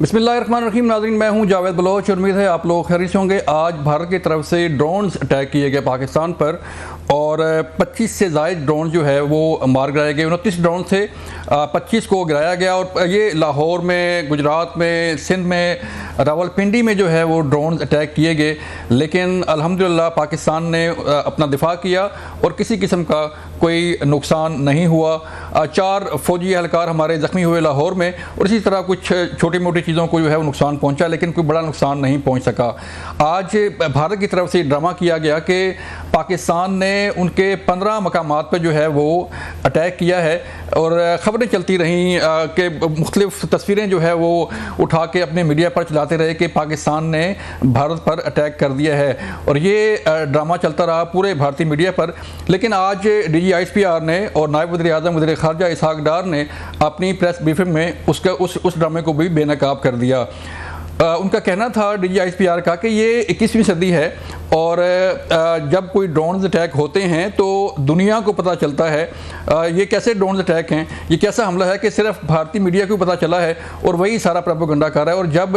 बिस्मिल्लाहिर्रहमानिर्रहीम। नाज़रीन, मैं हूं जावेद बलोच। उम्मीद है आप लोग खैरियत से होंगे। आज भारत की तरफ से ड्रोन्स अटैक किए गए पाकिस्तान पर और 25 से ज़ायद ड्रोन जो है वो मार गिराए गए। 29 ड्रोन थे, 25 को गिराया गया और ये लाहौर में, गुजरात में, सिंध में, रावलपिंडी में जो है वो ड्रोन अटैक किए गए। लेकिन अल्हम्दुलिल्लाह पाकिस्तान ने अपना दिफा किया और किसी किस्म का कोई नुकसान नहीं हुआ। 4 फौजी एहलकार हमारे ज़ख्मी हुए लाहौर में और इसी तरह कुछ छोटी मोटी चीज़ों को जो है वो नुकसान पहुंचा, लेकिन कोई बड़ा नुकसान नहीं पहुंच सका। आज भारत की तरफ से ड्रामा किया गया कि पाकिस्तान ने उनके 15 मकामात पर जो है वो अटैक किया है और ख़बरें चलती रहीं कि मुख्तलिफ़ तस्वीरें जो है वो उठा के अपने मीडिया पर चलाते रहे कि पाकिस्तान ने भारत पर अटैक कर दिया है और ये ड्रामा चलता रहा पूरे भारतीय मीडिया पर। लेकिन आज DGISPR ने और नायब वज़ीर-ए-आज़म वज़ीर ख़ारजा इसहाक़ डार ने अपनी प्रेस ब्रीफिंग में उस ड्रामे को भी बेनकाब कर दिया। उनका कहना था DGISPR का कि ये 21वीं सदी है और जब कोई ड्रोन्स अटैक होते हैं तो दुनिया को पता चलता है ये कैसे ड्रोन्स अटैक हैं, ये कैसा हमला है कि सिर्फ भारतीय मीडिया को पता चला है और वही सारा प्रोपेगेंडा कर रहा है। और जब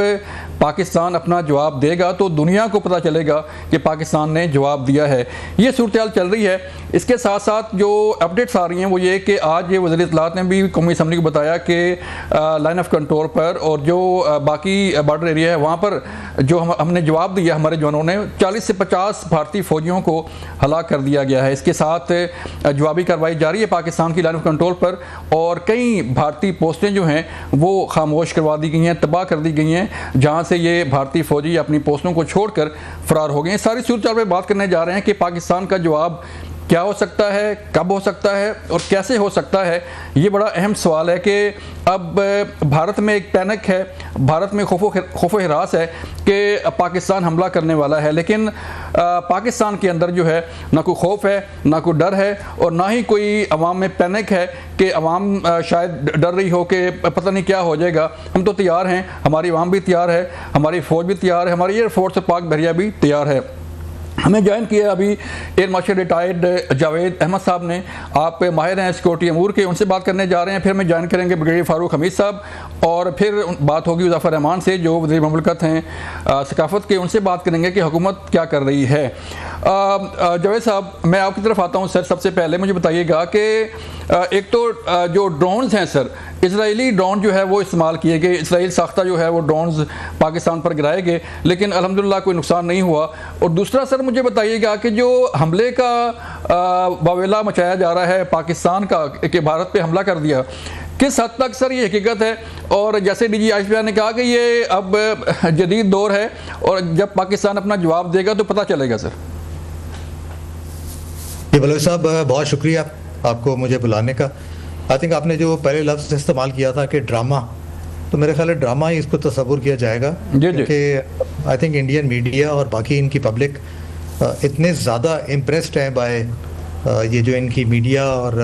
पाकिस्तान अपना जवाब देगा तो दुनिया को पता चलेगा कि पाकिस्तान ने जवाब दिया है। ये सूरत हाल चल रही है। इसके साथ साथ जो अपडेट्स आ रही हैं वो ये कि आज ये वज़ीर इत्तलात ने भी कौमी असम्बली को बताया कि लाइन ऑफ कंट्रोल पर और जो बाकी बॉर्डर एरिया है वहाँ पर जो हमने जवाब दिया, हमारे जवानों ने 40 से 50 भारतीय फौजियों को हलाक कर दिया गया है। इसके साथ जवाबी कार्रवाई जारी है पाकिस्तान की लाइन ऑफ कंट्रोल पर और कई भारतीय पोस्टें जो हैं वो खामोश करवा दी गई हैं, तबाह कर दी गई हैं, जहाँ से ये भारतीय फौजी अपनी पोस्टों को छोड़कर फरार हो गए हैं। सारी सूरत पर बात करने जा रहे हैं कि पाकिस्तान का जवाब क्या हो सकता है, कब हो सकता है और कैसे हो सकता है। ये बड़ा अहम सवाल है कि अब भारत में एक पैनिक है, भारत में खौफ हिरास है कि पाकिस्तान हमला करने वाला है। लेकिन पाकिस्तान के अंदर जो है ना कोई खौफ है, ना कोई डर है और ना ही कोई अवाम में पैनिक है कि अवाम शायद डर रही हो कि पता नहीं क्या हो जाएगा। हम तो तैयार हैं, हमारी अवाम भी तैयार है, हमारी फ़ौज भी तैयार है, हमारी एयरफोर्स और पाक बहरिया भी तैयार है। हमें ज्वाइन किया अभी air marshal retired Javed Ahmed साहब ने। आप माहिर हैं सिक्योरिटी अमूर के, उनसे बात करने जा रहे हैं। फिर हमें ज्वाइन करेंगे ब्रिगेडियर फारूक हमीद साहब और फिर बात होगी मुज़फ़्फ़र रहमान से जो वज़ीर मुमलिकत हैं सकाफ़त के, उनसे बात करेंगे कि हुकूमत क्या कर रही है। जावेद साहब, मैं आपकी तरफ आता हूँ सर। सबसे पहले मुझे बताइएगा कि एक तो जो ड्रोन्स हैं सर, इजरायली ड्रोन जो है वो इस्तेमाल किए गए, इसराइल साख्ता जो है वो ड्रोन्स पाकिस्तान पर गिराए गए, लेकिन अल्हम्दुलिल्लाह कोई नुकसान नहीं हुआ। और दूसरा सर मुझे बताइएगा कि जो हमले का वावेला मचाया जा रहा है पाकिस्तान का कि भारत पे हमला कर दिया, किस हद तक सर ये हकीकत है? और जैसे DGISPR ने कहा कि ये अब जदीद दौर है और जब पाकिस्तान अपना जवाब देगा तो पता चलेगा। सर जी बलोच साहब, बहुत शुक्रिया आपको मुझे बुलाने का। आई थिंक आपने जो पहले लफ्ज़ इस्तेमाल किया था कि ड्रामा, तो मेरे ख्याल है ड्रामा ही इसको तस्वुर किया जाएगा, क्योंकि आई थिंक इंडियन मीडिया और बाकी इनकी पब्लिक इतने ज़्यादा इम्प्रेस्ड हैं बाय ये जो इनकी मीडिया और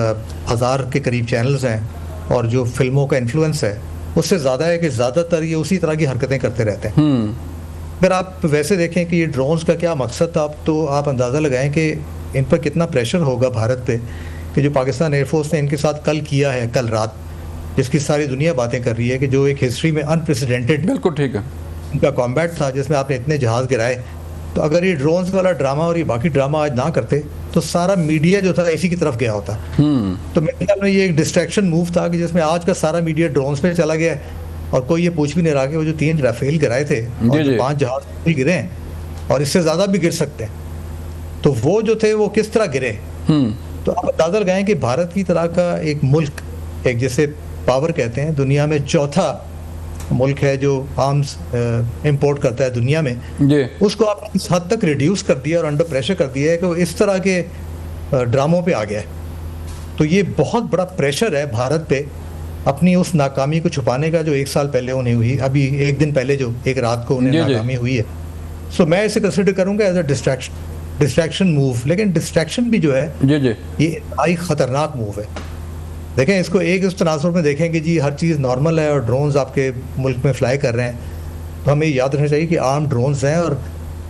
1000 के करीब चैनल्स हैं और जो फिल्मों का इन्फ्लुएंस है उससे ज़्यादा है कि ज़्यादातर ये उसी तरह की हरकतें करते रहते हैं। अगर आप वैसे देखें कि ये ड्रोन्स का क्या मकसद था, तो आप अंदाज़ा लगाएं कि इन पर कितना प्रेशर होगा भारत पे कि जो पाकिस्तान एयरफोर्स ने इनके साथ कल किया है, कल रात, जिसकी सारी दुनिया बातें कर रही है कि जो एक हिस्ट्री में अनप्रेसिडेंटेड, बिल्कुल ठीक है, उनका कॉम्बैट था जिसमें आपने इतने जहाज़ गिराए। तो अगर ये ड्रोन्स वाला ड्रामा और ये बाकी ड्रामा आज ना करते तो सारा मीडिया जो था इसी की तरफ गया होता। तो मेरे ख्याल में ये एक डिस्ट्रैक्शन मूव था कि जिसमें आज का सारा मीडिया ड्रोन्स पे चला गया और कोई ये पूछ भी नहीं रहा कि वो जो 3 राफेल गिराए थे और जो 5 जहाज भी गिरे हैं और इससे ज़्यादा भी गिर सकते हैं, तो वो जो थे वो किस तरह गिरे। तो आप अंदाज़ा लगाएं कि भारत की तरह का एक मुल्क, एक जैसे पावर कहते हैं, दुनिया में चौथा मुल्क है जो आर्म्स इंपोर्ट करता है दुनिया में, उसको आप इस हद तक रिड्यूस कर दिया और अंडर प्रेशर कर दिया है कि वो इस तरह के ड्रामों पे आ गया है। तो ये बहुत बड़ा प्रेशर है भारत पे अपनी उस नाकामी को छुपाने का जो 1 साल पहले उन्हें हुई, अभी 1 दिन पहले जो एक रात को उन्हें नाकामी हुई है। सो मैं इसे कंसिडर करूँगा एज अ डिस्ट्रैक्शन मूव। लेकिन डिस्ट्रैक्शन भी जो है ये आई ख़तरनाक मूव है। देखें इसको एक इस तनासुर में देखें कि जी हर चीज़ नॉर्मल है और ड्रोन्स आपके मुल्क में फ्लाई कर रहे हैं, तो हमें याद रखना चाहिए कि आर्म ड्रोन्स हैं और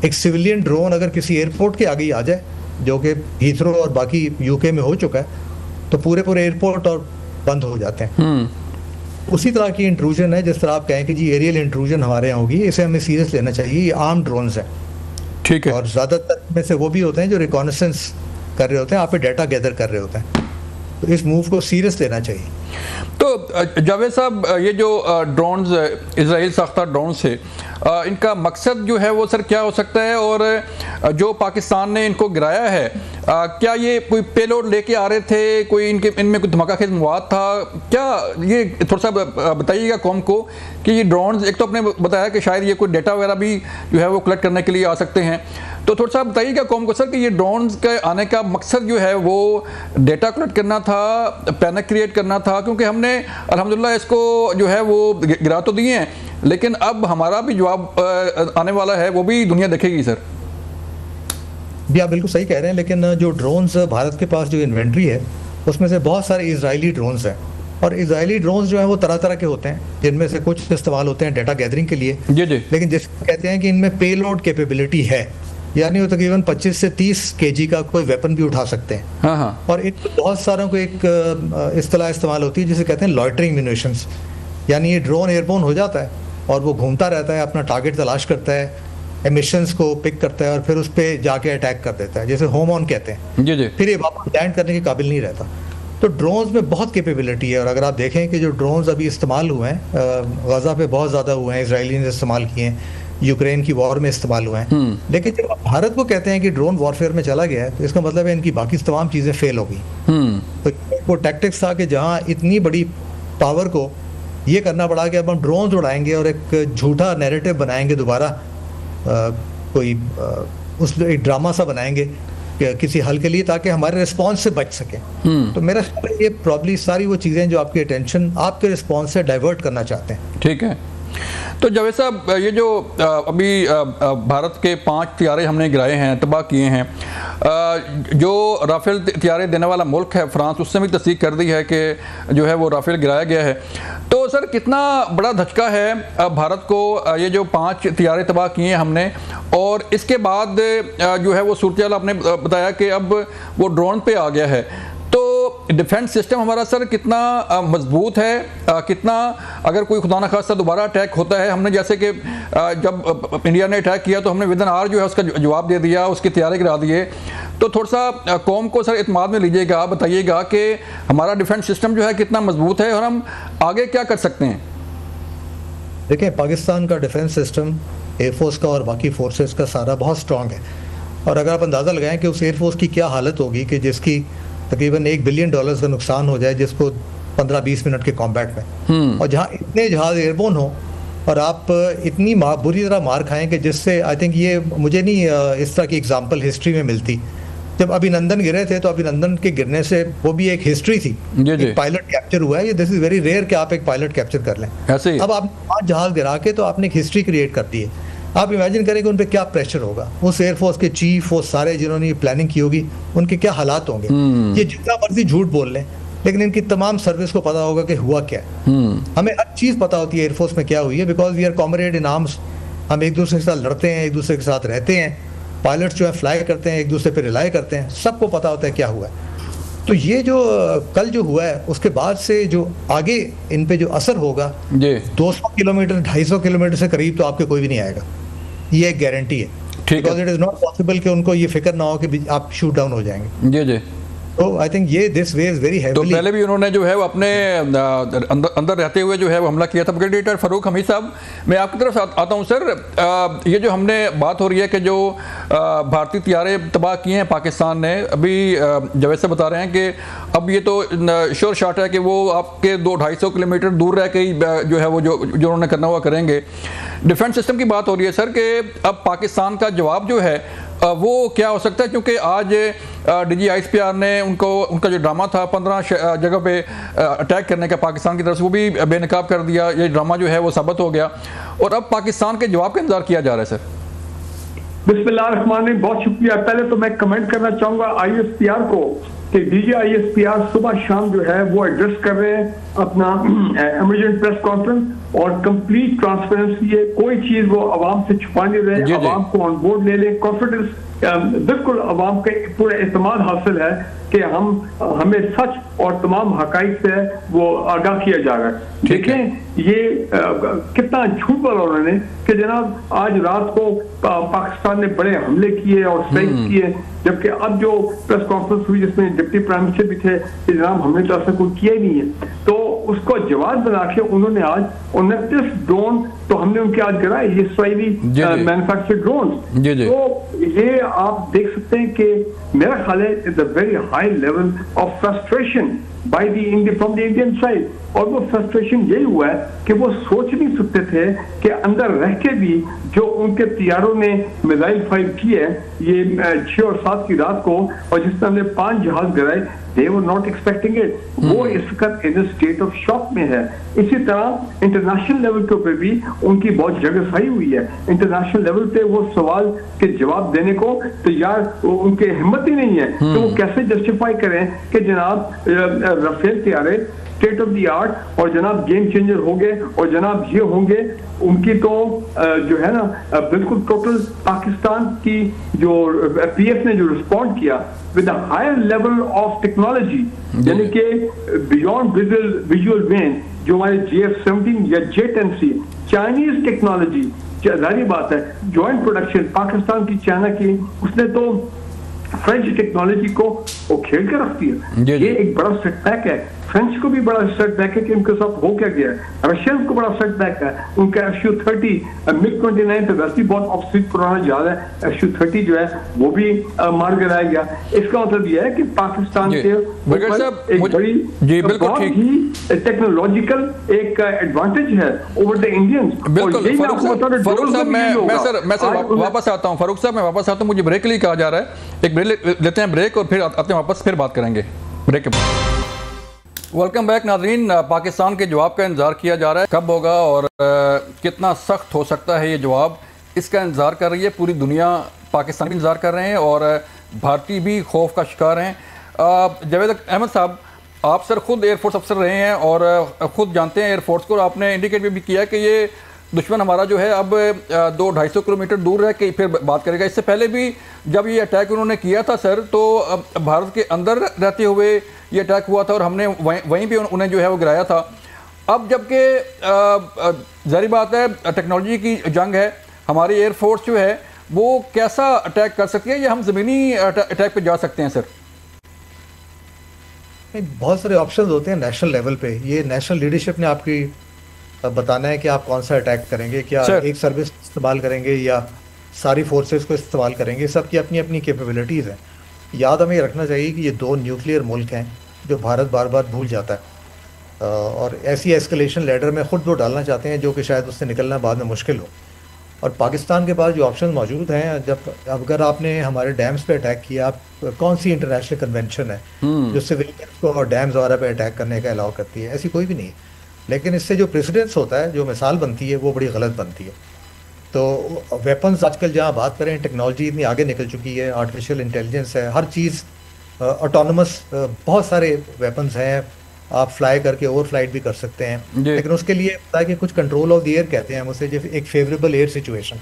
एक सिविलियन ड्रोन अगर किसी एयरपोर्ट के आगे आ जाए, जो कि हीथ्रो और बाकी UK में हो चुका है, तो पूरे एयरपोर्ट और बंद हो जाते हैं। उसी तरह की इंट्रूजन है जिस तरह आप कहें कि जी एरियल इंट्रूजन हमारे यहाँ होगी, इसे हमें सीरियस लेना चाहिए। ये आर्म ड्रोन्स हैं, ठीक है, और ज़्यादातर में से वो भी होते हैं जो रिकॉनेसेंस कर रहे होते हैं, आप पे डाटा गैदर कर रहे होते हैं, तो इस मूव को सीरियस लेना चाहिए। तो जावेद साहब, ये जो ड्रोन्स इजराइल साख्ता ड्रोन्स है, इनका मकसद जो है वो सर क्या हो सकता है, और जो पाकिस्तान ने इनको गिराया है, क्या ये कोई पेलोड लेके आ रहे थे, कोई इनमें कोई धमाकाखेज मवाद था क्या? ये थोड़ा सा बताइएगा कौम को कि ये ड्रोन्स, एक तो आपने बताया कि शायद ये कोई डेटा वगैरह भी जो है वो कलेक्ट करने के लिए आ सकते हैं, तो थोड़ा सा बताइएगा कौम को सर कि ये ड्रोन्स के आने का मकसद जो है वो डेटा कलेक्ट करना था, पैनिक क्रिएट करना था, क्योंकि हमने अल्हम्दुलिल्लाह इसको जो है वो गिरा तो दिए हैं, लेकिन अब हमारा भी जवाब आने वाला है, वो भी दुनिया देखेगी सर। जी आप बिल्कुल सही कह रहे हैं, लेकिन जो ड्रोन्स भारत के पास जो इन्वेंट्री है उसमें से बहुत सारे इजरायली ड्रोन्स हैं, और इजरायली ड्रोन्स जो है वो तरह तरह के होते हैं, जिनमें से कुछ इस्तेमाल होते हैं डेटा गैदरिंग के लिए, जी जी, लेकिन जिसको कहते हैं कि इनमें पेलोड कैपेबिलिटी है, यानी वो तकरीबन 25 से 30 kg का कोई वेपन भी उठा सकते हैं। हाँ हाँ, और इन बहुत सारों को एक इस्तेलाह इस्तेमाल होती है जिसे कहते हैं लॉइटरिंग म्यूनिशंस, यानी ये ड्रोन एयरबोर्न हो जाता है और वो घूमता रहता है, अपना टारगेट तलाश करता है, एमिशंस को पिक करता है और फिर उस पर जाके अटैक कर देता है, जैसे होम ऑन कहते हैं, जी जी, फिर ये वापस लैंड करने के काबिल नहीं रहता। तो ड्रोन्स में बहुत कैपेबिलिटी है, और अगर आप देखें कि जो ड्रोन्स अभी इस्तेमाल हुए हैं, गजा पे बहुत ज़्यादा हुए हैं, इसराइली ने इस्तेमाल किए हैं, यूक्रेन की वॉर में इस्तेमाल हुए हैं, लेकिन जब भारत को कहते हैं कि ड्रोन वॉरफेयर में चला गया है, तो इसका मतलब है इनकी बाकी तमाम चीज़ें फेल हो गई। तो वो टैक्टिक्स था कि जहाँ इतनी बड़ी पावर को ये करना पड़ा कि अब हम ड्रोन उड़ाएंगे और एक झूठा नैरेटिव बनाएंगे, दोबारा उस एक ड्रामा सा बनाएंगे किसी हल के लिए, ताकि हमारे रिस्पॉन्स से बच सके। तो मेरा ख्याल है ये प्रॉब्ली सारी वो चीज़ें जो आपकी अटेंशन आपके रिस्पॉन्स से डाइवर्ट करना चाहते हैं। ठीक है, तो जावेद साहब, ये जो अभी भारत के 5 तैयारे हमने गिराए हैं, तबाह किए हैं, जो राफेल तैयारे देने वाला मुल्क है फ्रांस, उसने भी तस्दीक कर दी है कि जो है वो राफेल गिराया गया है। तो सर कितना बड़ा धचका है भारत को, ये जो 5 तैयारे तबाह किए हैं हमने, और इसके बाद जो है वो सूरत आपने बताया कि अब वो ड्रोन पे आ गया है, तो डिफेंस सिस्टम हमारा सर कितना मजबूत है, कितना अगर कोई खुदा न खास्ता दोबारा अटैक होता है, हमने जैसे कि जब इंडिया ने अटैक किया तो हमने विदिन आवर जो है उसका जवाब दे दिया, उसकी तैयारी करा दिए, तो थोड़ा सा कौम को सर इत्मीनान में लीजिएगा, बताइएगा कि हमारा डिफेंस सिस्टम जो है कितना मजबूत है और हम आगे क्या कर सकते हैं। देखिए, पाकिस्तान का डिफेंस सिस्टम एयरफोर्स का और बाकी फोर्सेस का सारा बहुत स्ट्रॉन्ग है, और अगर आप अंदाज़ा लगाएं कि उस एयरफोर्स की क्या हालत होगी कि जिसकी तकरीबन $1 बिलियन का नुकसान हो जाए, जिसको 15-20 मिनट के कॉम्बैट में, और जहाँ इतने जहाज एयरबोर्न हो और आप इतनी बुरी तरह मार खाएं कि जिससे आई थिंक ये मुझे नहीं इस तरह की एग्जांपल हिस्ट्री में मिलती। जब अभिनंदन गिरे थे तो अभिनंदन के गिरने से वो भी एक हिस्ट्री थी, एक पायलट कैप्चर हुआ है, ये दिस इज वेरी रेयर कि आप एक पायलट कैप्चर कर लें। अब आप 5 जहाज गिरा के तो आपने एक हिस्ट्री क्रिएट कर दी है। आप इमेजिन करें कि उन पर क्या प्रेशर होगा, उस एयरफोर्स के चीफ, वो सारे जिन्होंने ये प्लानिंग की होगी, उनके क्या हालात होंगे। ये जितना मर्जी झूठ बोल लें, लेकिन इनकी तमाम सर्विस को पता होगा कि हुआ क्या है। हमें हर चीज़ पता होती है एयरफोर्स में क्या हुई है, because we are comrade in arms. हम एक दूसरे के साथ लड़ते हैं, एक दूसरे के साथ रहते हैं, पायलट्स जो है फ्लाई करते हैं, एक दूसरे पर रिलाई करते हैं, सबको पता होता है क्या हुआ है। तो ये जो कल जो हुआ है, उसके बाद से जो आगे इन पे जो असर होगा, 200 किलोमीटर 250 किलोमीटर से करीब तो आपके कोई भी नहीं आएगा, ये एक गारंटी है। Because it is not possible कि उनको ये फिक्र ना हो कि आप शूट डाउन हो जाएंगे। जी जी, तो आई थिंक ये this way is very heavily. तो पहले भी उन्होंने जो है वो अपने अंदर रहते हुए जो है वो हमला किया था। ब्रिगेडियर फारूक हमीद साहब, मैं आपकी तरफ आता हूँ सर। ये जो हमने बात हो रही है कि जो भारतीय तैयारे तबाह किए हैं पाकिस्तान ने, अभी जावेद से बता रहे हैं कि अब ये तो श्योर शॉट है कि वो आपके 200-250 किलोमीटर दूर रह के जो है वो जो उन्होंने करना हुआ करेंगे। डिफेंस सिस्टम की बात हो रही है सर कि अब पाकिस्तान का जवाब जो है वो क्या हो सकता है, क्योंकि आज DGISPR ने उनका जो ड्रामा था 15 जगह पे अटैक करने का पाकिस्तान की तरफ से, वो भी बेनकाब कर दिया। ये ड्रामा जो है वो साबित हो गया और अब पाकिस्तान के जवाब का इंतजार किया जा रहा है सर। बिस्मिल्लाहिर्रहमानिर्रहीम, बहुत शुक्रिया। पहले तो मैं कमेंट करना चाहूंगा ISPR को कि DGISPR सुबह शाम जो है वो एड्रेस कर रहे हैं अपना इमरजेंट प्रेस कॉन्फ्रेंस, और कंप्लीट ट्रांसपेरेंसी है, कोई चीज वो आवाम से छुपा नहीं रहे, आवाम को ऑन बोर्ड ले लें, कॉन्फिडेंस बिल्कुल अवाम के पूरा एतमाद हासिल है कि हमें सच और तमाम हकाइक से वो आगाह किया जा रहा है। देखें ये कितना झूठ बोला उन्होंने कि जनाब आज रात को पाकिस्तान ने बड़े हमले किए और स्ट्राइक किए, जबकि अब जो प्रेस कॉन्फ्रेंस हुई जिसमें डिप्टी प्राइम मिनिस्टर भी थे कि जनाब हमने तो ऐसा कुछ किया ही नहीं है, तो उसको जवाब बना के उन्होंने आज 29 ड्रोन तो हमने उनके आज गिराए, ये इसराइली मैन्युफैक्चर्ड ड्रोन। तो ये आप देख सकते हैं कि मेरा ख्याल है it's a very high level of frustration by the Indian from the Indian side. और वो फ्रस्ट्रेशन यही हुआ है कि वो सोच नहीं सकते थे कि अंदर रह के भी जो उनके तैयारों ने मिसाइल फायर की है ये 6 और 7 की रात को, और जिसमें हमने 5 जहाज गिराए, they were not expecting it। वो इस वक्त इन स्टेट ऑफ शॉक में है। इसी तरह इंटरनेशनल लेवल के ऊपर भी उनकी बहुत जगह हुई है। इंटरनेशनल लेवल पे वो सवाल के जवाब देने को तैयार उनके हिम्मत ही नहीं है, तो वो कैसे जस्टिफाई करें कि जनाब राफेल तैयारे स्टेट ऑफ द आर्ट और जनाब गेम चेंजर होंगे और जनाब ये होंगे, उनकी तो जो है ना बिल्कुल टोटल पाकिस्तान की जो पीएफ ने जो रिस्पॉन्ड किया with a higher level of technology, यानी कि बियॉन्ड विजुअल रेंज, जो हमारे JF-17 या J-10C चाइनीज टेक्नोलॉजी, जाहिर बात है जॉइंट प्रोडक्शन पाकिस्तान की चाइना की, उसने तो फ्रेंच टेक्नोलॉजी को वो खेल के रख दिया। ये एक बड़ा सेटबैक है। फ्रेंच को भी बड़ा सेटबैक है कि उनके साथ हो क्या गया। रशियंस को बड़ा सेटबैक है, उनका Su-30 MiG-29 तो वैसे बहुत ऑब्सोलीट पुराना जहाज है, Su-30 जो है वो भी मार गिराया गया। इसका मतलब यह है कि पाकिस्तान के एक बड़ी बहुत ही टेक्नोलॉजिकल एक एडवांटेज है ओवर द इंडियंस। मैं वापस आता हूँ फारूक साहब, मैं वापस आता हूँ, मुझे ब्रेक के लिए कहा जा रहा है, एक ब्रेक लेते हैं ब्रेक और फिर आते हैं वापस, फिर बात करेंगे ब्रेक के बाद। वेलकम बैक नाज़रीन। पाकिस्तान के जवाब का इंतज़ार किया जा रहा है, कब होगा और कितना सख्त हो सकता है ये जवाब, इसका इंतज़ार कर रही है पूरी दुनिया। पाकिस्तान भी इंतज़ार कर रहे हैं और भारतीय भी खौफ का शिकार हैं। जावेद अहमद साहब, आप सर खुद एयरफोर्स अफसर रहे हैं और ख़ुद जानते हैं एयरफोर्स को, आपने इंडिकेट भी किया कि ये दुश्मन हमारा जो है अब 200-250 किलोमीटर दूर रह के फिर बात करेगा। इससे पहले भी जब ये अटैक उन्होंने किया था सर, तो भारत के अंदर रहते हुए ये अटैक हुआ था और हमने वहीं पे उन्हें जो है वो गिराया था। अब जबकि ज़ाहिर बात है टेक्नोलॉजी की जंग है, हमारी एयरफोर्स जो है वो कैसा अटैक कर सकती है, या हम ज़मीनी अटैक पे जा सकते हैं सर? बहुत सारे ऑप्शन होते हैं नेशनल लेवल पे। ये नेशनल लीडरशिप ने आपकी बताना है कि आप कौन सा अटैक करेंगे, क्या एक सर्विस इस्तेमाल करेंगे या सारी फोर्सेस को इस्तेमाल करेंगे, सबकी अपनी अपनी कैपेबिलिटीज़ हैं। याद हमें रखना चाहिए कि ये 2 न्यूक्लियर मुल्क हैं जो भारत बार बार भूल जाता है, और ऐसी एस्केलेशन लेडर में ख़ुद वो डालना चाहते हैं जो कि शायद उससे निकलना बाद में मुश्किल हो। और पाकिस्तान के पास जो ऑप्शन मौजूद हैं, जब अगर आपने हमारे डैम्स पे अटैक किया, आप कौन सी इंटरनेशनल कन्वेंशन है जो सिविलियंस को और डैम्स वगैरह पे अटैक करने का अलाउ करती है? ऐसी कोई भी नहीं है। लेकिन इससे जो प्रेसिडेंस होता है, जो मिसाल बनती है, वो बड़ी गलत बनती है। तो वेपन्स आजकल जहाँ बात करें, टेक्नोलॉजी इतनी आगे निकल चुकी है, आर्टिफिशियल इंटेलिजेंस है, हर चीज़ ऑटोनमस, बहुत सारे वेपन्स हैं, आप फ्लाई करके ओवर फ्लाइट भी कर सकते हैं। लेकिन उसके लिए पता है कि कुछ कंट्रोल ऑफ द एयर कहते हैं हम उसे, जो एक फेवरेबल एयर सिचुएशन।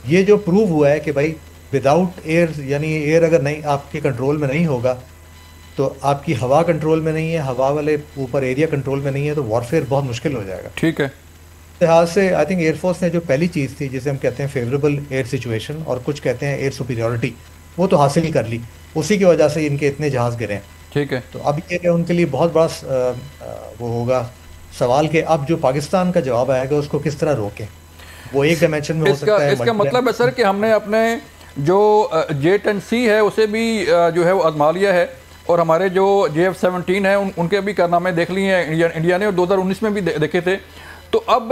ये जो प्रूव हुआ है कि भाई विदाउट एयर, यानी एयर अगर नहीं आपके कंट्रोल में नहीं होगा, तो आपकी हवा कंट्रोल में नहीं है, हवा वाले ऊपर एरिया कंट्रोल में नहीं है, तो वॉरफेयर बहुत मुश्किल हो जाएगा। ठीक है। लिहाज से आई थिंक एयरफोर्स ने जो पहली चीज़ थी जिसे हम कहते हैं फेवरेबल एयर सिचुएशन, और कुछ कहते हैं एयर सुपीरियॉरिटी, वो तो हासिल कर ली। उसी की वजह से इनके इतने जहाज़ गिरे हैं। ठीक है। तो अब ये उनके लिए बहुत बड़ा वो होगा सवाल कि अब जो पाकिस्तान का जवाब आएगा उसको किस तरह रोकें। वो एक डायमेंशन में हो सकता है। इसका मतलब है सर कि हमने अपने जो J-10C है उसे भी जो है वो आजमा लिया है, और हमारे जो JF-17 है उनके भी कारनामे देख लिए हैं इंडिया ने, और 2019 में भी देखे थे। तो अब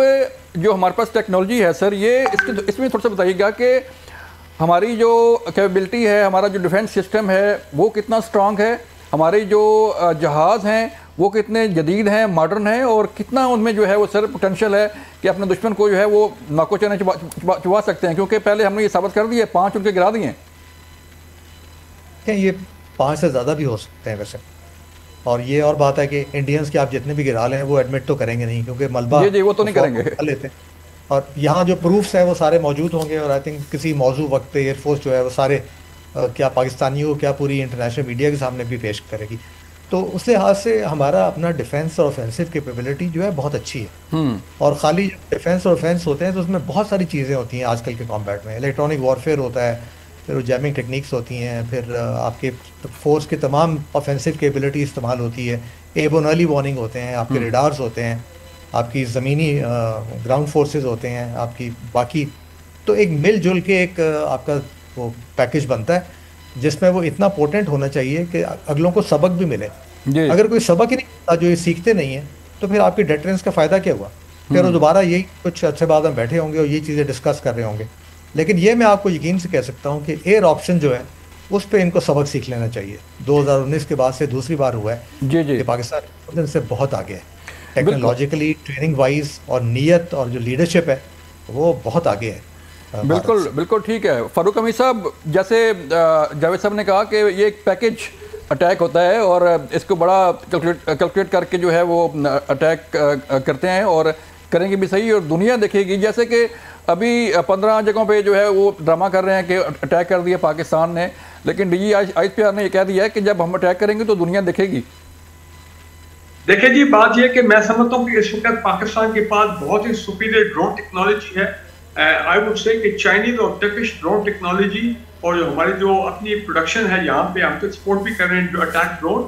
जो हमारे पास टेक्नोलॉजी है सर, ये इसमें थोड़ा सा बताइएगा कि हमारी जो कैपेबिलिटी है, हमारा जो डिफेंस सिस्टम है वो कितना स्ट्रांग है, हमारे जो जहाज़ हैं वो कितने जदीद हैं, मॉडर्न हैं, और कितना उनमें जो है वो सर पोटेंशियल है कि अपने दुश्मन को जो है वो नाको चने चुबा सकते हैं, क्योंकि पहले हमने ये साबित कर दिया, 5 उनके गिरा दिए हैं। ये 5 से ज़्यादा भी हो सकते हैं वैसे। और ये और बात है कि इंडियंस के आप जितने भी गिरा लें वो एडमिट तो करेंगे नहीं, क्योंकि मलबा जी वो तो नहीं करेंगे लेते हैं। और यहाँ जो प्रूफ्स है वो सारे मौजूद होंगे, और आई थिंक किसी मौजू वक्त पे एयरफोर्स जो है वो सारे क्या पाकिस्तानियों, क्या पूरी इंटरनेशनल मीडिया के सामने भी पेश करेगी। तो उस लिहाज से हमारा अपना डिफेंस और ऑफेंसिव कैपेबिलिटी जो है बहुत अच्छी है। और खाली डिफेंस और ऑफेंस होते हैं तो उसमें बहुत सारी चीज़ें होती हैं आजकल के कॉम्बैट में। इलेक्ट्रॉनिक वॉरफेयर होता है, फिर वो जैमिंग टेक्निक्स होती हैं, फिर आपके फोर्स के तमाम ऑफेंसिव कैपेबिलिटी इस्तेमाल होती है, एयरबोर्न अर्ली वार्निंग होते हैं, आपके रेडार्स होते हैं, आपकी ज़मीनी ग्राउंड फोर्सेस होते हैं, आपकी बाकी। तो एक मिलजुल के एक आपका वो पैकेज बनता है जिसमें वो इतना पोटेंट होना चाहिए कि अगलों को सबक भी मिले। अगर कोई सबक ही नहीं मिलता, जो ये सीखते नहीं है, तो फिर आपकी डेटरेंस का फ़ायदा क्या हुआ? फिर वो दोबारा यही कुछ अच्छे बाद में बैठे होंगे और ये चीज़ें डिस्कस कर रहे होंगे। लेकिन ये मैं आपको यकीन से कह सकता हूँ कि एयर ऑप्शन जो है उस पर इनको सबक सीख लेना चाहिए। 2019 के बाद से दूसरी बार हुआ है कि पाकिस्तान से बहुत आगे है टेक्नोलॉजिकली, ट्रेनिंग वाइज, और नीयत और जो लीडरशिप है वो बहुत आगे है। बिल्कुल बिल्कुल ठीक है फारूक हमीद साहब। जैसे जावेद साहब ने कहा कि ये एक पैकेज अटैक होता है और इसको बड़ा कैलकुलेट करके जो है वो अटैक करते हैं और करेंगे भी सही, और दुनिया देखेगी। जैसे कि अभी 15 जगहों पे जो है वो ड्रामा कर रहे हैं कि अटैक कर दिया पाकिस्तान ने, लेकिन DGISPR ने ये कह दिया है कि जब हम अटैक करेंगे तो दुनिया देखेगी। देखिए जी, बात यह कि मैं समझता हूँ कि इस वक्त पाकिस्तान के पास बहुत ही सुपीरियर ड्रोन टेक्नोलॉजी है। आई वुड से कि चाइनीज और टर्किश ड्रोन टेक्नोलॉजी और जो हमारी जो अपनी प्रोडक्शन है यहाँ पे, हम तो एक्सपोर्ट भी कर रहे हैं अटैक ड्रोन,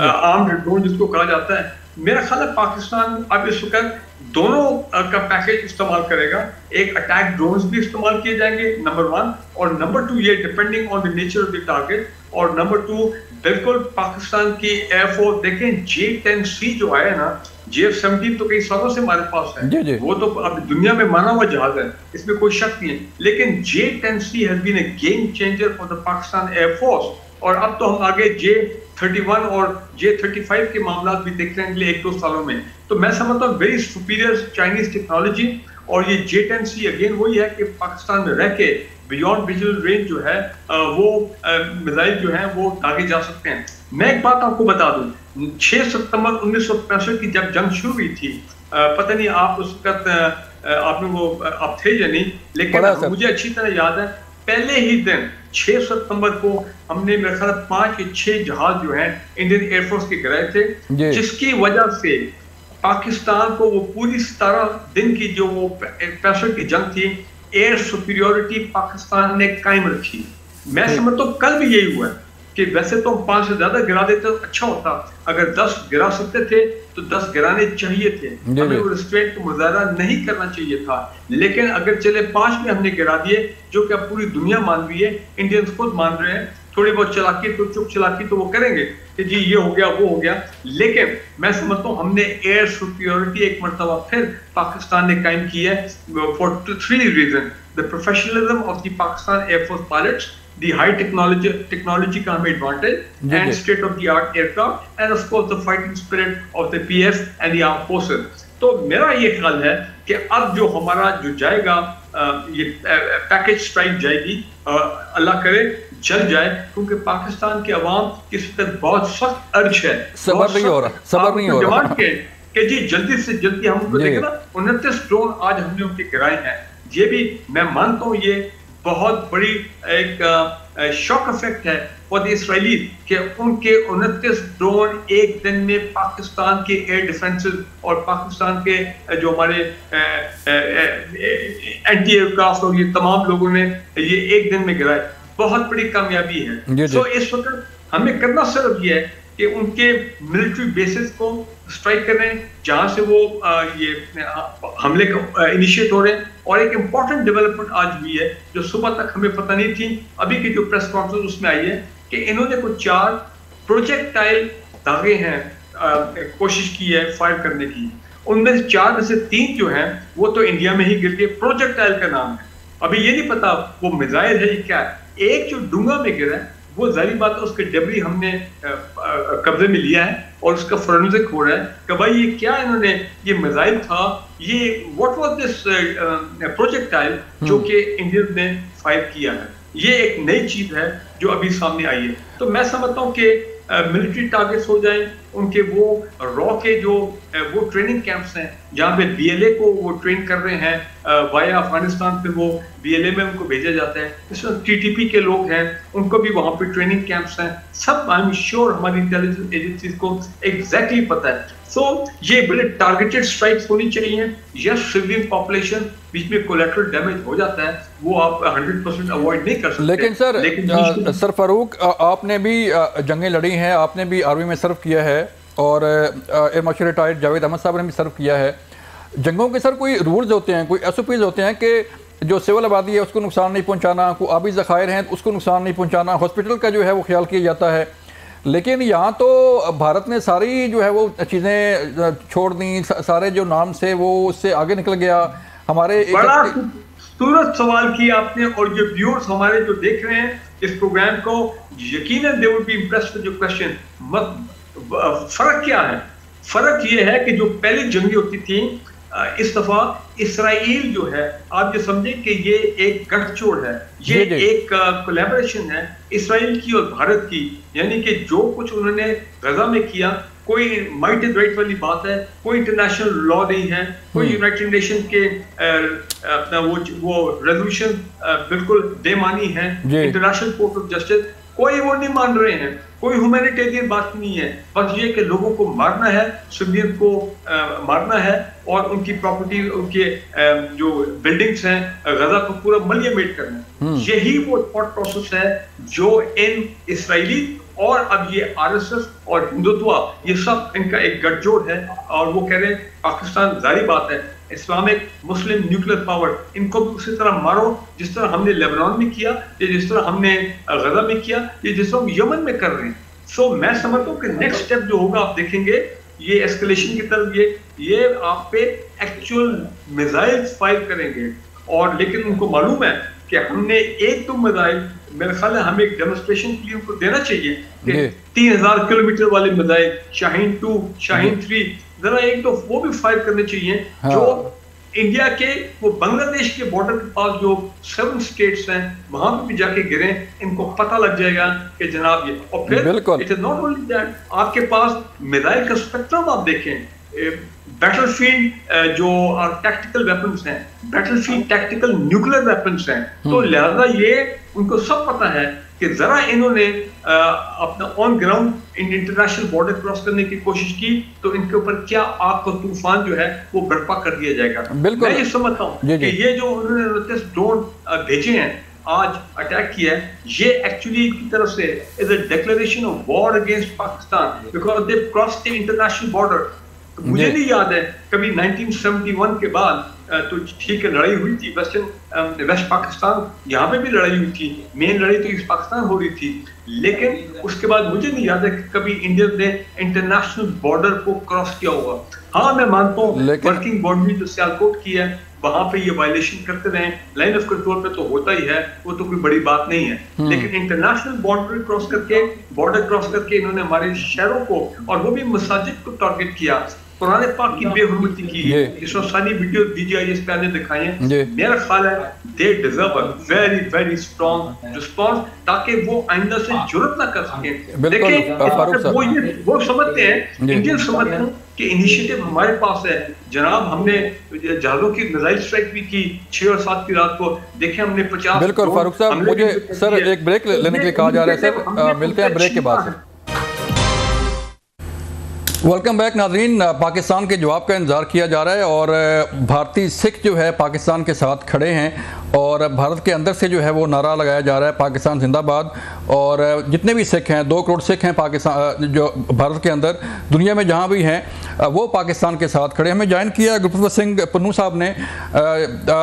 आर्म्ड ड्रोन जिसको कहा जाता है। मेरा ख्याल है पाकिस्तान अब इस वक्त दोनों का पैकेज इस्तेमाल करेगा। एक अटैक ड्रोन्स भी इस्तेमाल किए जाएंगे, नंबर 1, और नंबर 2 ये depending on the nature of the target, और नंबर 2 बिल्कुल पाकिस्तान की एयरफोर्स। देखें J-10C जो है ना, JF-17 तो कई सालों से हमारे पास है, वो तो अब दुनिया में माना हुआ जहाज है, इसमें कोई शक नहीं है। लेकिन J-10C has been a game changer for the Pakistan air force, और अब तो हम आगे J-31 और J-35 के मामला भी देख रहे हैं 1-2 सालों में। तो मैं समझता हूँ वेरी सुपीरियर चाइनीज टेक्नोलॉजी, और ये J-10C अगेन वही है कि पाकिस्तान में रह के बियॉन्ड विजुअल रेंज जो है वो मिसाइल जो है वो आगे जा सकते हैं। मैं एक बात आपको बता दूं, 6 सितंबर 1965 की जब जंग शुरू हुई थी, पता नहीं आप उस वक्त आपने वो आप थे या नहीं, लेकिन मुझे अच्छी तरह याद है पहले ही दिन 6 सितंबर को हमने मेरे ख्याल 5 या 6 जहाज जो हैं इंडियन एयरफोर्स के गिराए थे, जिसकी वजह से पाकिस्तान को वो पूरी 17 दिन की जो वो 65 की जंग थी, एयर सुपीरियोरिटी पाकिस्तान ने कायम रखी। मैं समझता हूँ कल भी यही हुआ है कि वैसे तो 5 से ज्यादा गिरा देते तो अच्छा होता, अगर 10 गिरा सकते थे तो 10 गिराने चाहिए थे, हमें वो रिस्ट्रेंट का मुजाहरा नहीं करना चाहिए था। लेकिन अगर चले 5 में हमने गिरा दिए, जो कि अब पूरी दुनिया मान रही है, इंडियंस खुद मान रहे हैं, थोड़ी बहुत चलाकी तो चुप चलाकी तो वो करेंगे कि जी ये हो गया वो हो गया। लेकिन मैं समझता हूँ हमने एयर सुपीरियोरिटी एक मरतबा फिर पाकिस्तान ने कायम की है for 3 reason. The professionalism of the Pakistan air force pilots, the high technology का हमें advantage, and state of the art aircraft, and of course the fighting spirit of the PF and the armed forces। तो मेरा ये ख्याल है कि अब जो हमारा जो जाएगा ये पैकेज स्ट्राइक जाएगी, अल्लाह करे जल जाए, क्योंकि पाकिस्तान के अवाम की वक्त बहुत सख्त अर्ज है, सबर नहीं हो रहा कि जी जल्दी से जल्दी हम उनको देखें ना। 29 ड्रोन आज हमने उनके गिराए हैं। ये भी मैं मानता हूँ ये बहुत बड़ी एक शॉक इफेक्ट है फॉर द इसराइली कि उनके 29 ड्रोन एक दिन में पाकिस्तान के एयर डिफेंसेस और पाकिस्तान के जो हमारे एंटी एयरक्राफ्ट और ये तमाम लोगों ने ये एक दिन में गिराए, बहुत बड़ी कामयाबी है। सो इस वक्त हमें करना सिर्फ ये है कि उनके मिलिट्री बेसिस को स्ट्राइक कर रहे हैं जहां से वो ये हमले इनिशिएट हो रहे हैं। और एक इंपॉर्टेंट डेवलपमेंट आज हुई है जो सुबह तक हमें पता नहीं थी, अभी की जो प्रेस कॉन्फ्रेंस उसमें आई है कि इन्होंने कुछ 4 प्रोजेक्टाइल दागे हैं कोशिश की है फायर करने की। उनमें से 4 में से 3 जो हैं वो तो इंडिया में ही गिर गए, प्रोजेक्टाइल का नाम है। अभी ये नहीं पता वो मिसाइल है क्या है। एक जो डूंगा में गिरा है वो जाहिर बात है उसके डेब्री हमने कब्जे में लिया है और उसका फोरेंसिक हो रहा है कि भाई ये क्या इन्होंने ये मिसाइल था, ये व्हाट वाज दिस प्रोजेक्टाइल जो कि इंडियन ने फायर किया है। ये एक नई चीज है जो अभी सामने आई है। तो मैं समझता हूँ कि मिलिट्री टारगेट्स हो जाए, उनके वो रॉ के जो वो ट्रेनिंग कैंप्स हैं जहाँ पे BLA को वो ट्रेन कर रहे हैं वाया अफगानिस्तान पे, वो BLA में उनको भेजा जाता है। इसमें TTP के लोग हैं, उनको भी वहाँ पे ट्रेनिंग कैंप्स हैं। सब आई एम श्योर हमारी इंटेलिजेंस एजेंसीज को एग्जैक्टली पता है। सो ये बड़े टारगेटेड स्ट्राइक्स होनी चाहिए। यस, सिविलियन पॉपुलेशन बीच में कोलैटरल डैमेज हो जाता है, वो आप 100% अवॉइड नहीं कर सकते। लेकिन सर फारूक, आपने भी जंगें लड़ी हैं, आपने भी आर्मी में सर्व किया है और air marshal retired Javed Ahmed साहब ने भी सर्व किया है। जंगों के सर कोई रूल्स होते हैं, कोई SOPs होते हैं कि जो सिविल आबादी है उसको नुकसान नहीं पहुंचाना, कोई आबी ज़खायर हैं उसको नुकसान नहीं पहुंचाना, हॉस्पिटल का जो है वो ख्याल किया जाता है। लेकिन यहाँ तो भारत ने सारी जो है वो चीज़ें छोड़ दी, सारे जो नाम से वो उससे आगे निकल गया। हमारे बड़ा खूबसूरत सवाल किया आपने, और जो व्यूअर्स हमारे जो देख रहे हैं इस प्रोग्राम को, यकीनन they would be impressed with your question. फर्क क्या है? फर्क ये है कि जो पहली जंगी होती थी, इस दफा इसराइल जो है, आप ये समझें कि ये एक गठजोड़ है, ये एक कोलैबोरेशन है इसराइल की और भारत की। यानी कि जो कुछ उन्होंने गजा में किया, कोई माइट एंड राइट वाली बात है, कोई इंटरनेशनल लॉ नहीं है, कोई यूनाइटेड नेशन के अपना वो रेजोल्यूशन बिल्कुल बेमानी है, इंटरनेशनल कोर्ट ऑफ जस्टिस कोई वो नहीं मान रहे हैं, कोई ह्यूमैनिटेरियन बात नहीं है। बस ये कि लोगों को मारना है, सिविलियन को मारना है और उनकी प्रॉपर्टी, उनके जो बिल्डिंग्स हैं गजा को पूरा मलियामेट करना है। यही वो थॉट प्रोसेस है जो इन इसराइली और अब ये RSS और हिंदुत्व, ये सब इनका एक गठजोड़ है। और वो कह रहे हैं पाकिस्तान, जारी बात है, इस्लामिक मुस्लिम न्यूक्लियर पावर, इनको भी उसी तरह मारो जिस तरह हमने लेबनान में किया, या जिस तरह हमने गजा में किया, या जिस तरह हम यमन में कर रहे हैं। सो मैं समझता हूँ कि नेक्स्ट स्टेप जो होगा, आप देखेंगे ये एस्केलेशन की तरफ, ये आप पे एक्चुअल मिसाइल फायर करेंगे। और लेकिन उनको मालूम है कि हमने एक तो मिसाइल, मेरे ख्याल है हमें एक डेमोन्स्ट्रेशन के लिए उनको देना चाहिए कि 3000 किलोमीटर वाले मिसाइल शाहीन 2, शाहीन 3, जरा एक तो वो भी फायर करने चाहिए। हाँ। जो इंडिया के वो बांग्लादेश के बॉर्डर के पास जो 7 स्टेट्स हैं, वहां पे भी जाके गिरे, इनको पता लग जाएगा कि जनाब ये। और फिर it is not only that, आपके पास मिसाइल का स्पेक्ट्रम आप देखें, बैटलफील्ड जो टैक्टिकल वेपन्स हैं, बैटलफील्ड टैक्टिकल न्यूक्लियर वेपन्स हैं। तो लिहाजा ये उनको सब पता है कि जरा इन्होंने अपना on ground international border cross करने की कोशिश की तो इनके ऊपर क्या आग का तूफान जो है वो बर्पा कर दिया जाएगा। मैं ये समझता हूँ कि ये जो उन्होंने ड्रोन भेजे हैं, आज अटैक किया है, ये एक्चुअली की तरफ से is a declaration of war against Pakistan because they crossed the international border. मुझे नहीं याद है कभी 1971 के बाद तो ठीक है लड़ाई हुई थी वेस्ट पाकिस्तान, यहाँ पे भी लड़ाई हुई थी, मेन लड़ाई तो ईस्ट पाकिस्तान हो रही थी, लेकिन उसके बाद मुझे नहीं याद है कि कभी इंडिया ने इंटरनेशनल बॉर्डर को क्रॉस किया होगा। हाँ मैं मानता हूँ वर्किंग बॉर्डर जो सियालकोट की है वहां पे ये वायलेशन करते रहे, लाइन ऑफ कंट्रोल पे तो होता ही है, वो तो कोई बड़ी बात नहीं है, लेकिन इंटरनेशनल बॉर्डर क्रॉस करके इन्होंने हमारे शहरों को और वो भी मसाजिद को टारगेट किया, पुराने पाक की बेहुरमती की, इसमें सारी वीडियो DJIS पे आने दिखाई है। मेरा ख्याल है they deserve a very very strong response ताकि वो आइंदा से जुर्रत ना कर सके। देखिए वो समझते हैं, इंडियन समझते हैं कि इनिशिएटिव हमारे पास है। जनाब हमने जहाजों की मिसाइल स्ट्राइक भी की 6 और 7 की रात को, देखे हमने 50। बिल्कुल फारूक साहब, मुझे सर एक ब्रेक लेने के लिए कहा जा रहा है सर, मिलते हैं ब्रेक के बाद। वेलकम बैक नाज़रीन, पाकिस्तान के जवाब का इंतज़ार किया जा रहा है और भारतीय सिख जो है पाकिस्तान के साथ खड़े हैं और भारत के अंदर से जो है वो नारा लगाया जा रहा है पाकिस्तान जिंदाबाद। और जितने भी सिख हैं, 2 करोड़ सिख हैं पाकिस्तान जो भारत के अंदर, दुनिया में जहाँ भी हैं वो पाकिस्तान के साथ खड़े। हमें ज्वाइन किया गुरप्रीत सिंह पन्नू साहब ने,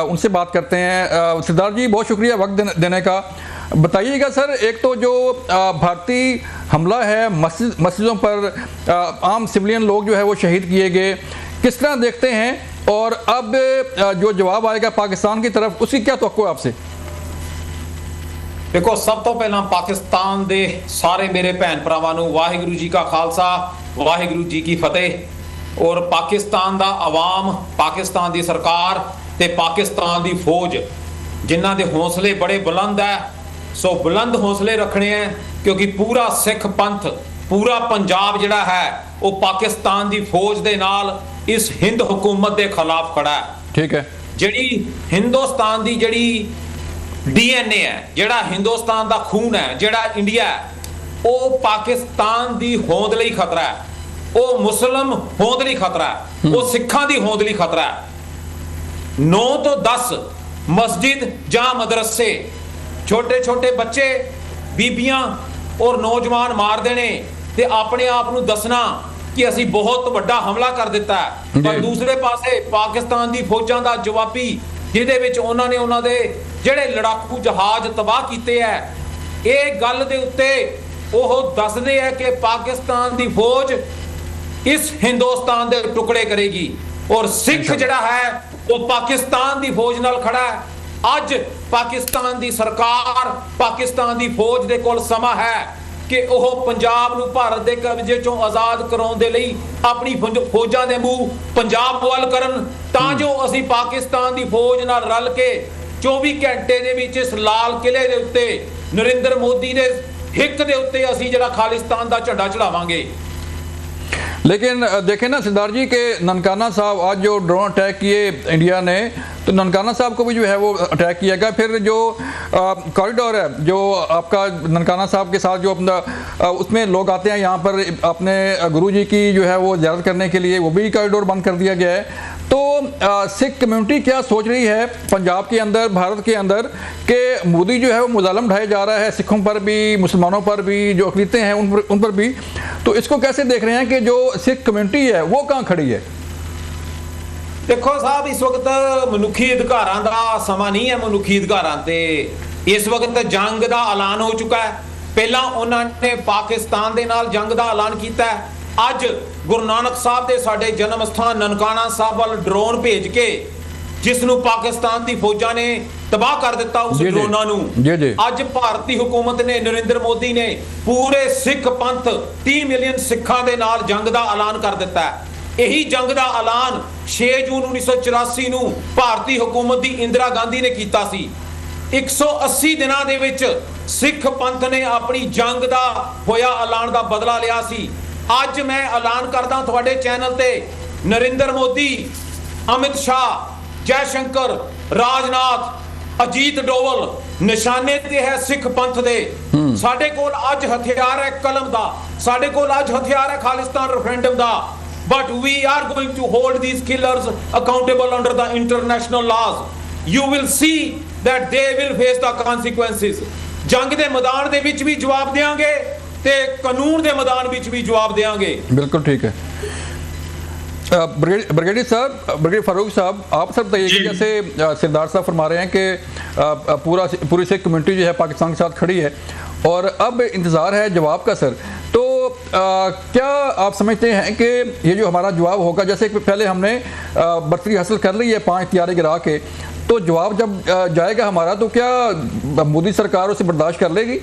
उनसे बात करते हैं। सरदार जी बहुत शुक्रिया वक्त देने का। बताइएगा सर, एक तो जो भारतीय हमला है मस्जिदों पर, आम सिविलियन लोग जो है वो शहीद किए गए, किस तरह देखते हैं, और अब जो जवाब आएगा पाकिस्तान की तरफ उसकी क्या तवक्को है आपसे? देखो, सब तो पहला पाकिस्तान दे सारे मेरे भैन भरावां नूं वाहिगुरू जी का खालसा वाहिगुरू जी की फतेह। और पाकिस्तान दा अवाम, पाकिस्तान दी सरकार ते पाकिस्तान दी फौज जिन्हां दे हौसले बड़े बुलंद है, सो बुलंद हौसले रखने हैं क्योंकि पूरा सिख पंथ, पूरा पंजाब जिहड़ा है वो पाकिस्तान दी फौज दे नाल इस हिंद हुकूमत दे खिलाफ खड़ा है। ठीक है, जिहड़ी हिंदुस्तान दी जिहड़ी DNA है, जिहड़ा हिंदुस्तान दा खून है, जिहड़ा इंडिया है, वो पाकिस्तान दी होंद लई खतरा है, वो मुस्लिम होंद लई खतरा है, वो सिखां दी होंद लई खतरा है। 9 तो 10 मस्जिद जां मदरसे छोटे छोटे बच्चे बीबियां और नौजवान मार देने ते अपने आप नूं दसना कि असीं बहुत वड्डा हमला कर दिता है। पर दूसरे पासे पाकिस्तान दी फौजां दा जवाबी जिहदे विच उन्हां ने उन्हां दे जिहड़े लड़ाकू जहाज तबाह कीते है, इह गल दे उत्ते ओह दसदे है कि पाकिस्तान दी फौज इस हिंदुस्तान दे टुकड़े करेगी और सिख जिहड़ा है वो पाकिस्तान दी फौज नाल खड़ा है। अज पाकिस्तान दी सरकार, पाकिस्तान दी फौज दे कोल समा है कि ओह पंजाब नूं भारत दे कब्जे चों आजाद कराउण दे लई अपनी फौजां दे मूंह पंजाब वल करन, तां जो असीं पाकिस्तान दी फौज नाल रल के 24 घंटे दे विच इस लाल किले दे उत्ते नरेंद्र मोदी दे हिक दे उत्ते असीं जिहड़ा खालिस्तान दा झंडा चढ़ावांगे। लेकिन देखें ना सिद्धार्थ जी के ननकाना साहब आज जो ड्रोन अटैक किए इंडिया ने, तो ननकाना साहब को भी जो है वो अटैक किया गया। फिर जो कॉरिडोर है जो आपका ननकाना साहब के साथ जो अपना उसमें लोग आते हैं यहाँ पर अपने गुरुजी की जो है वो ज़ियारत करने के लिए, वो भी कॉरिडोर बंद कर दिया गया है। तो सिख कम्युनिटी क्या सोच रही है पंजाब के अंदर, भारत के अंदर, कि मोदी जो है वो मुजालम ढाया जा रहा है सिखों पर भी, मुसलमानों पर भी, जो अक़लीतें हैं उन पर भी, तो इसको कैसे देख रहे हैं कि जो सिख कम्युनिटी है वो कहाँ खड़ी है? देखो साहब, इस वक्त मनुखी अधिकारां दा समा नहीं है। मनुखी अधिकारां ते इस वक्त जंग का ऐलान हो चुका है। पहला उन्होंने पाकिस्तान दे नाल जंग का ऐलान किया है। अज गुरु नानक साहब दे साडे जन्म स्थान ननकाना साहब वाल ड्रोन भेज के जिसनू पाकिस्तान दी फौजां ने तबाह कर दिता, उस ड्रोनां नू अज भारतीय हुकूमत ने, नरेंद्र मोदी ने पूरे सिख पंथ 30 मिलियन सिखां दे नाल जंग का ऐलान कर दिता है। यही जंग का ऐलान 6 जून 1984 नू भारतीय हुकूमत दी इंदिरा गांधी ने कीता सी। 180 दिनां दे विच सिख पंथ ने अपनी जंग का होया ऐलान का बदला लिया सी। अज मैं ऐलान करदा थोड़े चैनल ते, नरेंद्र मोदी, अमित शाह, जयशंकर, राजनाथ, अजीत डोवल निशाने ते है सिख पंथ दे। साडे कोल अज हथियार है कलम दा, साडे कोल अज हथियार है खालिस्तान रेफरेंडम दा, but we are going to hold these killers accountable under the international laws. You will see that they will face the consequences. जंग दे मैदान दे विच भी जवाब देंगे ते कानून दे मैदान विच भी जवाब देंगे। बिल्कुल ठीक है। ब्रिगेडियर साहब, ब्रिगेडियर फारूक साहब, आप सब बताइए कि जैसे सिद्धार्थ साहब फरमा रहे हैं कि पूरी सिख कम्युनिटी जो है पाकिस्तान के साथ खड़ी है और अब इंतज़ार है जवाब का सर, तो क्या आप समझते हैं कि ये जो हमारा जवाब होगा, जैसे पहले हमने बर्तरी हासिल कर ली है 5 हथियारे गिरा के, तो जवाब जब जाएगा हमारा तो क्या मोदी सरकार उसे बर्दाश्त कर लेगी?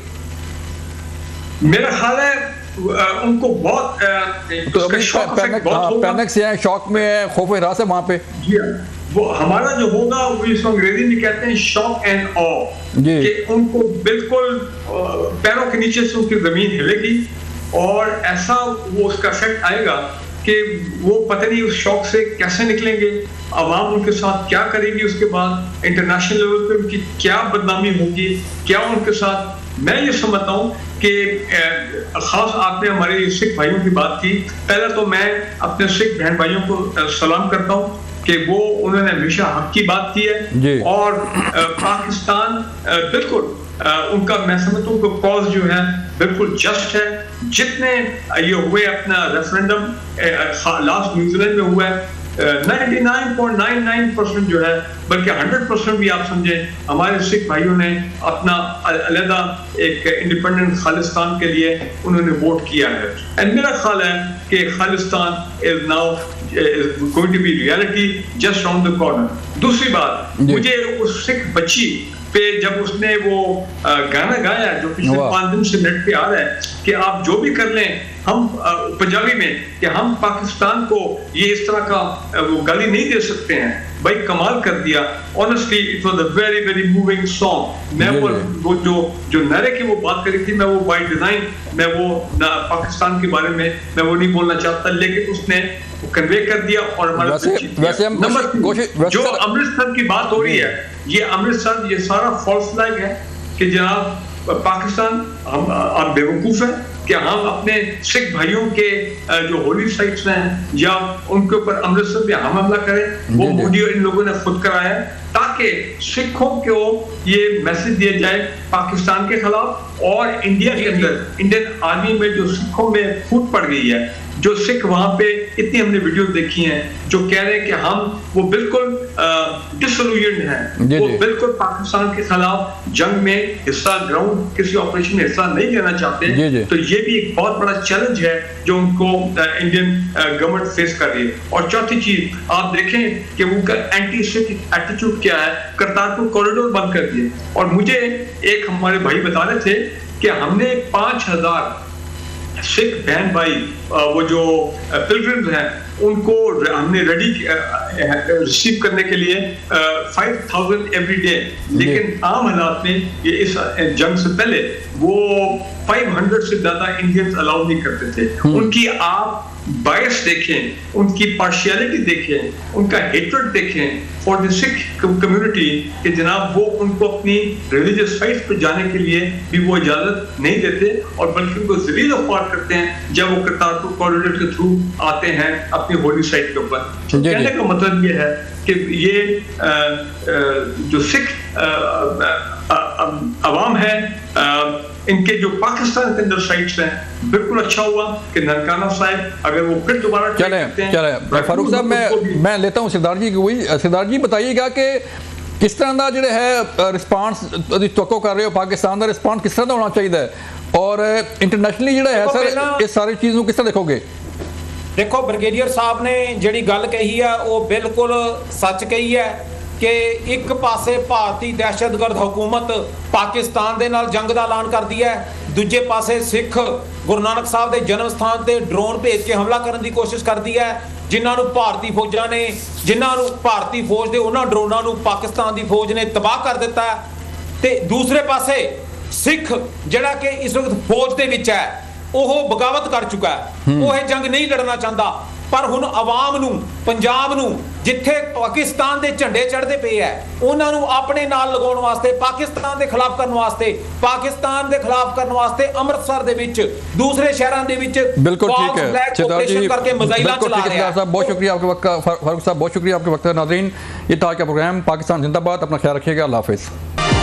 मेरा ख्याल है उनको बहुत पैनिक से है, शॉक में है, खौफ हिरास है वहाँ पे। वो हमारा जो होगा वो इसको अंग्रेजी में कहते हैं शॉक एंड ऑ, कि उनको बिल्कुल पैरों के नीचे से उनकी जमीन हिलेगी और ऐसा वो उसका इफेक्ट आएगा कि वो पता नहीं उस शॉक से कैसे निकलेंगे, आवाम उनके साथ क्या करेगी, उसके बाद इंटरनेशनल लेवल पे उनकी क्या बदनामी होगी, क्या उनके साथ। मैं ये समझता हूँ कि खास आपने हमारे सिख भाइयों की बात की, पहले तो मैं अपने सिख बहन भाइयों को सलाम करता हूँ कि वो उन्होंने हमेशा हक की बात की है और पाकिस्तान बिल्कुल उनका, मैं समझता हूँ कि कॉज जो है बिल्कुल जस्ट है। जितने ये हुए अपना रेफरेंडम लास्ट न्यूजीलैंड में हुआ है, 99.99% जो है, बल्कि 100% भी आप समझें, हमारे सिख भाइयों ने अपना अलग एक इंडिपेंडेंट खालिस्तान के लिए उन्होंने वोट किया है। एंड मेरा ख्याल है कि Khalistan is now going to be reality just round the corner. दूसरी बात, मुझे उस सिख बच्ची पे जब उसने वो गाना गाया जो पिछले 5 दिन से नेट पे आ रहा है कि आप जो भी कर लें, हम पंजाबी में कि हम पाकिस्तान को ये इस तरह का वो गाली नहीं दे सकते हैं, भाई कमाल कर दिया। Honestly it was a very very moving song. मैं वो जो नारे की वो बात करी थी, मैं वो बाय डिजाइन मैं वो पाकिस्तान के बारे में मैं वो नहीं बोलना चाहता, लेकिन उसने कन्वे कर दिया और हमारा जो अमृतसर की बात हो रही है, ये अमृतसर ये सारा फॉल्स फ्लैग है कि जनाब पाकिस्तान आप बेवकूफ है कि हम अपने सिख भाइयों के जो होली साइट्स हैं या उनके ऊपर अमृतसर में हम हमला करें। वो वीडियो इन लोगों ने खुद कराया ताकि सिखों को ये मैसेज दिया जाए पाकिस्तान के खिलाफ। और इंडिया के अंदर इंडियन आर्मी में जो सिखों में फूट पड़ गई है, जो सिख वहां पे इतनी हमने वीडियो देखी हैं जो कह रहे हैं कि हम वो बिल्कुल डिसोल्यूशन्ड हैं, वो बिल्कुल पाकिस्तान के खिलाफ जंग में हिस्सा ग्राउंड किसी ऑपरेशन में हिस्सा नहीं लेना चाहते। तो ये भी एक बहुत बड़ा चैलेंज है जो उनको इंडियन गवर्नमेंट फेस कर रही है। और चौथी चीज आप देखें कि उनका एंटी सिख एटीट्यूड क्या है, करतारपुर कॉरिडोर बंद कर दिए। और मुझे एक हमारे भाई बता रहे थे कि हमने 5000 सिख बहन भाई वो जो पिलग्रिम्स हैं उनको हमने रेडी रिसीव करने के लिए 5000 एवरी डे। लेकिन आम हालात में ये इस जंग से पहले वो 500 से ज्यादा इंडियंस अलाउ नहीं करते थे। उनकी आप बायस देखें, उनकी पार्शियलिटी देखें, उनका हेट्रेड देखें फॉर द सिख कम्युनिटी कि जनाब वो उनको अपनी रिलीजियस साइट्स पर जाने के लिए भी वो इजाजत नहीं देते और बल्कि उनको जलील अफवार करते हैं जब वो करतारपुर कॉरिडोर के थ्रू आते हैं अपनी होली साइट के ऊपर। कहने का मतलब ये है कि ये जो सिख अवाम है इनके जो पाकिस्तान के अंदर साइट्स हैं, बिल्कुल अच्छा हुआ कि ननकाना साहब अगर वो फिर दोबारा चले फारूक साहब मैं लेता हूँ सिद्धार्थ जी की। सिद्धार्थ जी बताइएगा कि किस तरह का जो है रिस्पांस तवक्को कर रहे हो, पाकिस्तान का रिस्पांस किस तरह का होना चाहिए और इंटरनेशनली जो है सर इस सारी चीज़ को किस तरह देखोगे? देखो ब्रिगेडियर साहब ने जिहड़ी गल कही है वो बिल्कुल सच कही है कि एक पासे भारतीय दहशतगर्द हुकूमत पाकिस्तान दे नाल जंग का ऐलान करती है, दूजे पासे सिख गुरु नानक साहब के जन्म स्थान से ड्रोन भेज के हमला करने की कोशिश करती है, जिन्होंने भारतीय फौजा ने जिन्होंने भारतीय फौज के उन्होंने ड्रोनों को पाकिस्तान की फौज ने तबाह कर दिता है। तो दूसरे पासे सिख जिहड़ा कि इस वक्त फौज के विच है वो बगावत कर चुका है, वो यह जंग नहीं लड़ना चाहता। पर हुण अवाम नूं पंजाब नूं जिथे पाकिस्तान के झंडे चढ़ते पे है उन्होंने अपने नाल लगाउण वास्ते पाकिस्तान के खिलाफ करने वास्ते पाकिस्तान के खिलाफ करने वास्ते अमृतसर दे विच दूसरे शहरों के विच बिल्कुल ठीक है ऑपरेशन करके मिसाइलां चला रहा है। बहुत शुक्रिया आपके वक्त फारूक साहब, बहुत शुक्रिया आपके वक्त। नाज़रीन ये था आज का प्रोग्राम। पाकिस्तान जिंदाबाद। अपना ख्याल रखिएगा। अल्लाह हाफिज़।